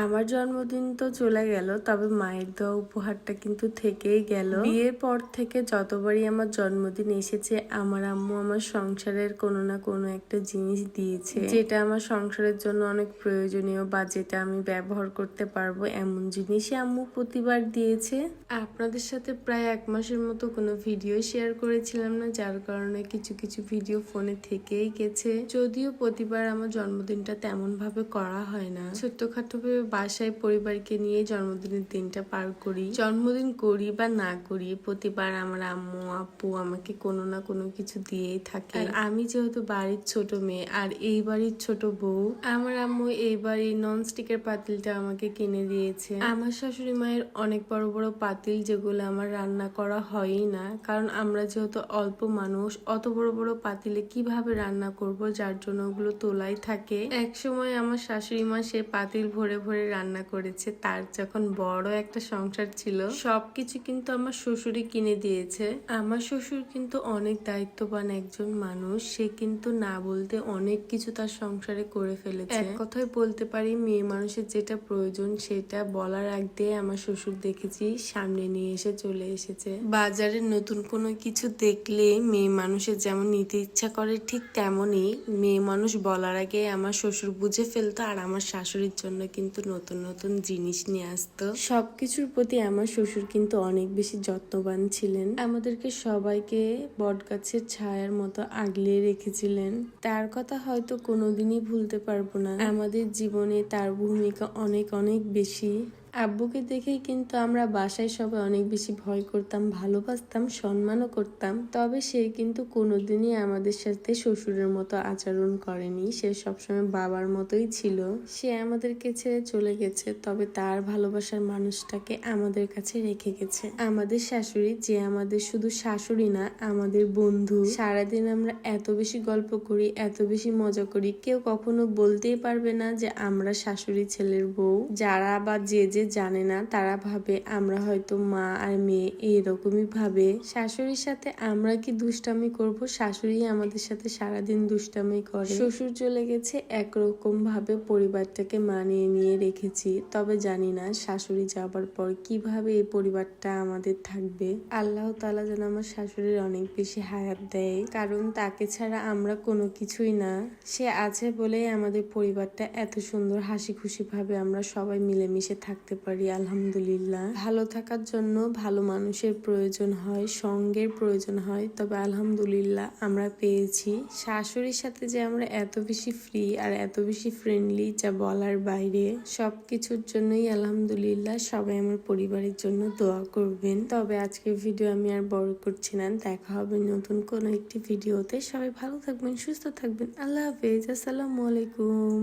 আমার জন্মদিন তো চলে গেল, তবে মায়ের দেওয়া উপহারটা কিন্তু থেকেই গেল। বিয়ের পর থেকে যতবারই আমার জন্মদিন এসেছে, আমার আম্মু আমার সংসারের কোনো না কোনো একটা জিনিস দিয়েছে, যেটা আমার সংসারের জন্য অনেক প্রয়োজনীয় বা যেটা আমি ব্যবহার করতে পারবো, এমন জিনিসই আম্মু প্রতিবার দিয়েছে। আপনাদের সাথে প্রায় 1 মাসের মতো কোনো ভিডিও শেয়ার করেছিলাম না, যার কারণে কিছু কিছু ভিডিও ফোনে থেকেই গেছে। যদিও প্রতিবার আমার জন্মদিনটা তেমন ভাবে করা হয় না, ছোট্টখাটো ভাবে বাসায় পরিবারকে নিয়ে জন্মদিনের দিনটা পার করি। জন্মদিন করি বা না করি, প্রতিবার আমার আম্মু আপু আমাকে কোনো না কোনো কিছু দিয়েই থাকে। আর আমি যেহেতু বাড়ির ছোট মেয়ে আর এই বাড়ির ছোট বউ, আমার আম্মু এই বাড়ির ননস্টিকের পাতিলটা আমাকে কিনে দিয়েছে। আমার শাশুড়ি মায়ের অনেক বড় বড় পাতিল, যেগুলো আমার রান্না করা হয়ই না, কারণ আমরা যেহেতু অল্প মানুষ, অত বড় বড় পাতিলে কিভাবে রান্না করব, যার জন্য ওগুলো তোলাই থাকে। এক সময় আমার শাশুড়ি মা সে পাতিল ভরে ভরে রান্না করেছে। তার যখন বড় একটা সংসার ছিল, সবকিছু কিন্তু আমার শ্বশুরই কিনে দিয়েছে। আমার শ্বশুর কিন্তু অনেক দায়িত্ববান একজন মানুষ, সে কিন্তু না বলতে অনেক কিছু তার সংসারে করে ফেলেছে। এক কথায় বলতে পারি, মেয়ে মানুষের যেটা প্রয়োজন সেটা বলার আগ দিয়ে আমার শ্বশুর দেখেছি সামনে নিয়ে এসে চলে এসেছে। বাজারে নতুন কোনো কিছু দেখলে মেয়ে মানুষের যেমন নিতে ইচ্ছা করে, ঠিক তেমনই মেয়ে মানুষ বলার আগে আমার শ্বশুর বুঝে ফেলতো, আর আমার শাশুড়ির জন্য কিন্তু নতুন নতুন জিনিস নিয়ে আসতো। সবকিছুর প্রতি আমার শ্বশুর কিন্তু অনেক বেশি যত্নবান ছিলেন। আমাদেরকে সবাইকে বট গাছের ছায়ার মতো আগলে রেখেছিলেন। তার কথা হয়তো কোনোদিনই ভুলতে পারবো না। আমাদের জীবনে তার ভূমিকা অনেক অনেক বেশি। আব্বুকে দেখেই কিন্তু আমরা বাসায় সবাই অনেক বেশি ভয় করতাম, ভালোবাসতাম, সম্মানও করতাম। তবে সে কিন্তু কোনোদিনই আমাদের সাথে শ্বশুরের মতো আচরণ করেনি। সে সবসময় বাবার মতোই ছিল। সে আমাদেরকে ছেড়ে চলে গেছে, তবে তার ভালোবাসার মানুষটাকে আমাদের কাছে রেখে গেছে। আমাদের শাশুড়ি, যে আমাদের শুধু শাশুড়ি না, আমাদের বন্ধু। সারাদিন আমরা এত বেশি গল্প করি, এত বেশি মজা করি, কেউ কখনো বলতেই পারবে না যে আমরা শাশুড়ি ছেলের বউ। যারা বা যে জানে না, তারা ভাবে আমরা হয়তো মা আর মেয়ে এরকমই ভাবে। শাশুড়ির সাথে আমরা কি দুষ্টামি করব, শাশুড়ি আমাদের সাথে সারাদিন দুষ্টামি করে। শ্বশুর চলে গেছে, একরকম ভাবে পরিবারটাকে মানিয়ে নিয়ে রেখেছি, তবে জানি না শাশুড়ি যাবার পর কিভাবে এই পরিবারটা আমাদের থাকবে। আল্লাহ তাআলা যেন আমার শাশুড়ির অনেক বেশি হায়াত দেয়, কারণ তাকে ছাড়া আমরা কোনো কিছুই না। সে আছে বলেই আমাদের পরিবারটা এত সুন্দর হাসি খুশি ভাবে আমরা সবাই মিলেমিশে থাকতে পারি। আলহামদুলিল্লাহ। ভালো থাকার জন্য ভালো মানুষের প্রয়োজন হয়, সঙ্গের প্রয়োজন হয়, তবে আলহামদুলিল্লাহ আমরা পেয়েছি। শাশুড়ির সাথে যে আমরা এত বেশি ফ্রি আর এত বেশি ফ্রেন্ডলি, যা বলার বাইরে। সবকিছুর জন্যই আলহামদুলিল্লাহ। সবাই আমার পরিবারের জন্য দোয়া করবেন। তবে আজকের ভিডিও আমি আর বড় করছি না, দেখা হবে নতুন কোনো একটি ভিডিওতে। সবাই ভালো থাকবেন, সুস্থ থাকবেন। আল্লাহ হাফেজ। আসসালামু আলাইকুম।